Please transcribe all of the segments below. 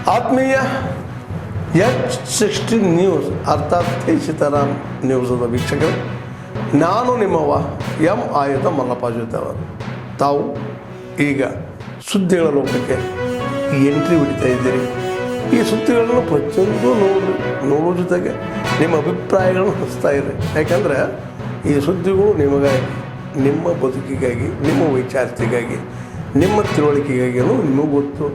ಆತ್ಮೀಯ H16 news ಅರ್ಥಾತ್ ಸೀತಾರಾಮ್ ನ್ಯೂಸದ ವೀಕ್ಷಕರು, ನಾನು ನಿಮ್ಮವ ಎಂ ಆಯುಧ ಮಲ್ಲಪ್ಪ ಜೊತೆವರು. ತಾವು ಈಗ ಸುದ್ದಿಗಳ ಲೋಕಕ್ಕೆ ಎಂಟ್ರಿ ಹೊಡಿತಾ ಇದ್ದೀರಿ. ಈ ಸುದ್ದಿಗಳನ್ನು ಪ್ರತಿಯೊಂದು ನೋಡೋ ಜೊತೆಗೆ ನಿಮ್ಮ ಅಭಿಪ್ರಾಯಗಳನ್ನು ಹಂಚ್ತಾ ಇರಿ. ಯಾಕಂದರೆ ಈ ಸುದ್ದಿಗಳು ನಿಮಗಾಗಿ, ನಿಮ್ಮ ಬದುಕಿಗಾಗಿ, ನಿಮ್ಮ ವೈಚಾರಿಕೆಗಾಗಿ, ನಿಮ್ಮ ತಿಳುವಳಿಕೆಗಾಗಿಯೂ ನಿಮಗೂ ಗೊತ್ತು.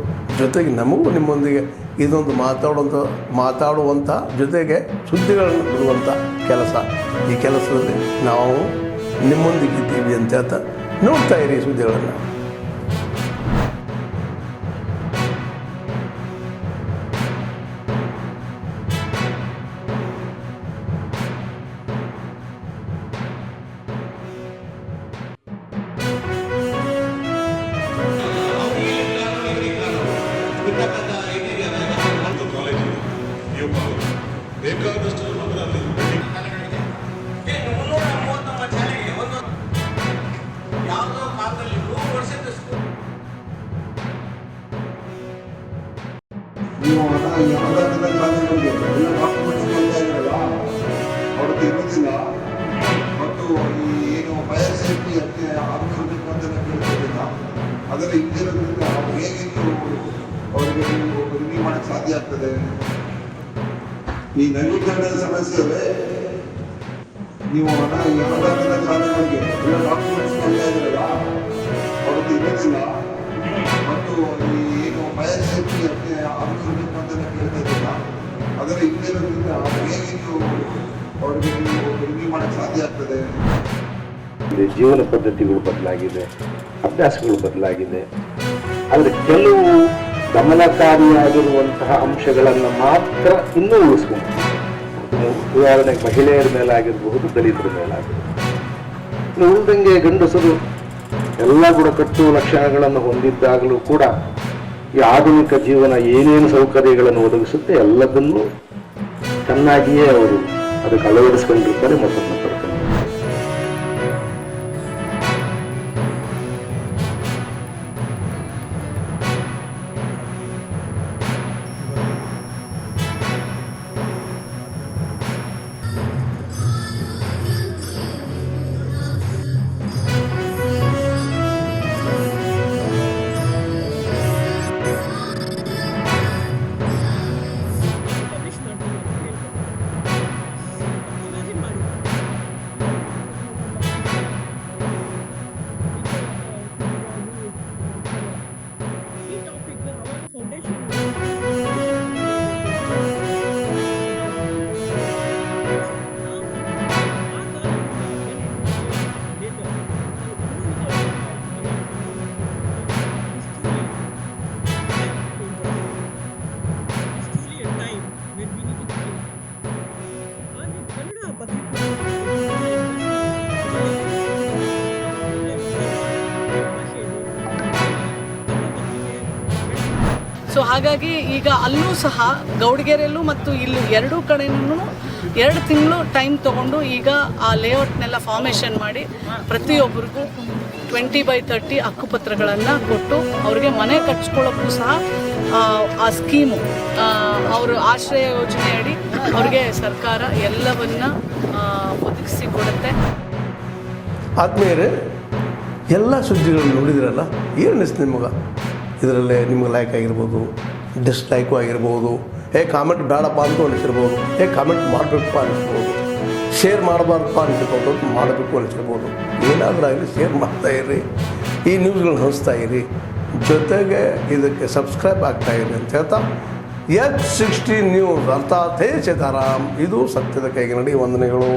ಜೊತೆಗೆ ನಮಗೂ ನಿಮ್ಮೊಂದಿಗೆ ಇದೊಂದು ಮಾತಾಡುವಂಥ ಜೊತೆಗೆ ಸುದ್ದಿಗಳನ್ನು ಬಿಡುವಂಥ ಕೆಲಸ. ಈ ಕೆಲಸದಲ್ಲಿ ನಾವು ನಿಮ್ಮೊಂದಿಗಿದ್ದೀವಿ ಅಂತ ಹೇಳ್ತಾ ನೋಡ್ತಾ ಇರಿ ಸುದ್ದಿಗಳನ್ನು. ಬೇಕಾದಷ್ಟು ನಗರಲ್ಲಿ ಯಾವುದೋ ಕಾಲದಲ್ಲಿ 100 ವರ್ಷದ ನೀವು ಯಾವುದಾದ್ರೂ ಶಾಲೆಗಳಿಗೆ ಎಲ್ಲ ಡಾಕ್ಯುಮೆಂಟ್ಸ್ ಕೊಡ್ತಾ ಇದ್ರಲ್ಲ, ಅವ್ರದ್ದು ಇರೋದಿಲ್ಲ. ಮತ್ತು ಈ ಏನು ಫೈರ್ ಸೇಫ್ಟಿ ಅದಕ್ಕೆ ಆಗಿರಬೇಕು ಅಂತ ಕೇಳ್ತಿದ್ದಿಲ್ಲ. ಅದೆಲ್ಲ ಇದ್ದಿರೋದ್ರಿಂದ ಹೇಗೆ ನೀವು ಅವರಿಗೆ ನೀವು ರಿನ್ಯೂ ಮಾಡಕ್ಕೆ ಸಾಧ್ಯ ಆಗ್ತದೆ? ಈ ನವೀಕರಣದ ಸಮಸ್ಯೆ ನೀವು ಯಾವುದಾದ್ರೂ ಶಾಲೆಗಳಿಗೆ ಎಲ್ಲ ಡಾಕ್ಯುಮೆಂಟ್ಸ್ ಕೊಡ್ತಾ ಇದ್ರಲ್ಲ, ಅವ್ರದ್ದು ಇರೋದಿಲ್ಲ. ಮತ್ತು ಈ ಏನು ಫೈರ್ ಸೇಫ್ಟಿ ಅದಕ್ಕೆ ಆಗಿರಬೇಕು ಅಂತ ಕೇಳ್ತಿದ್ದಿಲ್ಲ. ಅದೆಲ್ಲ ಇದ್ದಿರೋದ್ರಿಂದ ಹೇಗೆ ನೀವು ಅವರಿಗೆ ನೀವು ರಿನ್ಯೂ ಮಾಡಕ್ಕೆ ಸಾಧ್ಯ ಆಗ್ತದೆ? ಜೀವನ ಪದ್ಧತಿಗಳು ಬದಲಾಗಿದೆ, ಅಭ್ಯಾಸಗಳು ಬದಲಾಗಿದೆ. ಆದರೆ ಕೆಲವು ಗಮನಕಾರಿಯಾಗಿರುವಂತಹ ಅಂಶಗಳನ್ನು ಮಾತ್ರ ಇನ್ನೂ ಉಳಿಸ್ಕೊಂಡು, ಉದಾಹರಣೆಗೆ ಮಹಿಳೆಯರ ಮೇಲಾಗಿರಬಹುದು, ದಲಿತರ ಮೇಲಾಗಿರಬಹುದು. ಉಳಿದಂಗೆ ಗಂಡಸರು ಎಲ್ಲ ಬುಡಕಟ್ಟು ಲಕ್ಷಣಗಳನ್ನು ಹೊಂದಿದ್ದಾಗಲೂ ಕೂಡ ಈ ಆಧುನಿಕ ಜೀವನ ಏನೇನು ಸೌಕರ್ಯಗಳನ್ನು ಒದಗಿಸುತ್ತೆ ಎಲ್ಲದನ್ನೂ ಚೆನ್ನಾಗಿಯೇ ಅವರು ಅದಕ್ಕೆ ಅಳವಡಿಸ್ಕೊಂಡಿರ್ತಾರೆ ಮತ್ತು ಪಡ್ಕೊಂಡಿರ್ತಾರೆ. ಸೊ ಹಾಗಾಗಿ ಈಗ ಅಲ್ಲೂ ಸಹ ಗೌಡಗೆರೆಯಲ್ಲೂ ಮತ್ತು ಇಲ್ಲಿ ಎರಡೂ ಕಡೆಯೂ 2 ತಿಂಗಳು ಟೈಮ್ ತೊಗೊಂಡು ಈಗ ಆ ಲೇಔಟ್ನೆಲ್ಲ ಫಾರ್ಮೇಷನ್ ಮಾಡಿ ಪ್ರತಿಯೊಬ್ಬರಿಗೂ 20/30 ಹಕ್ಕುಪತ್ರಗಳನ್ನು ಕೊಟ್ಟು ಅವ್ರಿಗೆ ಮನೆ ಕಟ್ಸ್ಕೊಳ್ಳೋಕ್ಕೂ ಸಹ ಆ ಸ್ಕೀಮು ಅವರು ಆಶ್ರಯ ಯೋಜನೆಯಡಿ ಅವ್ರಿಗೆ ಸರ್ಕಾರ ಎಲ್ಲವನ್ನ ಒದಗಿಸಿ ಕೊಡುತ್ತೆ. ಆದ್ಮೇಲೆ ಎಲ್ಲ ಸುದ್ದಿಗಳನ್ನು ನೋಡಿದ್ರಲ್ಲ, ಏನು ಅನಿಸ್ತು ನಿಮಗೆ? ಇದರಲ್ಲೇ ನಿಮ್ಗೆ ಲೈಕ್ ಆಗಿರ್ಬೋದು, ಡಿಸ್ಲೈಕು ಆಗಿರ್ಬೋದು, ಕಾಮೆಂಟ್ ಬೇಡಪ್ಪ ಅಂತ ಅನಿಸಿರ್ಬೋದು, ಕಾಮೆಂಟ್ ಮಾಡಬೇಕಪ್ಪ ಅನಿಸ್ಬೋದು, ಶೇರ್ ಮಾಡಬಾರ್ದಪ್ಪ ಅನಿಸಿರ್ಬೋದು, ಮಾಡಬೇಕು ಅನಿಸಿರ್ಬೋದು. ಏನಾದರೂ ಆಗಲಿ ಶೇರ್ ಮಾಡ್ತಾಯಿರಿ, ಈ ನ್ಯೂಸ್ಗಳನ್ನ ಹಂಚ್ತಾ ಇರಿ, ಜೊತೆಗೆ ಇದಕ್ಕೆ ಸಬ್ಸ್ಕ್ರೈಬ್ ಆಗ್ತಾಯಿರಿ ಅಂತ ಹೇಳ್ತಾ H16 ನ್ಯೂಸ್ ಅರ್ಥಾತ್ ಸೀತಾರಾಮ್, ಇದು ಸತ್ಯದ ಕೈಗೆ ನಡಿ. ವಂದನೆಗಳು.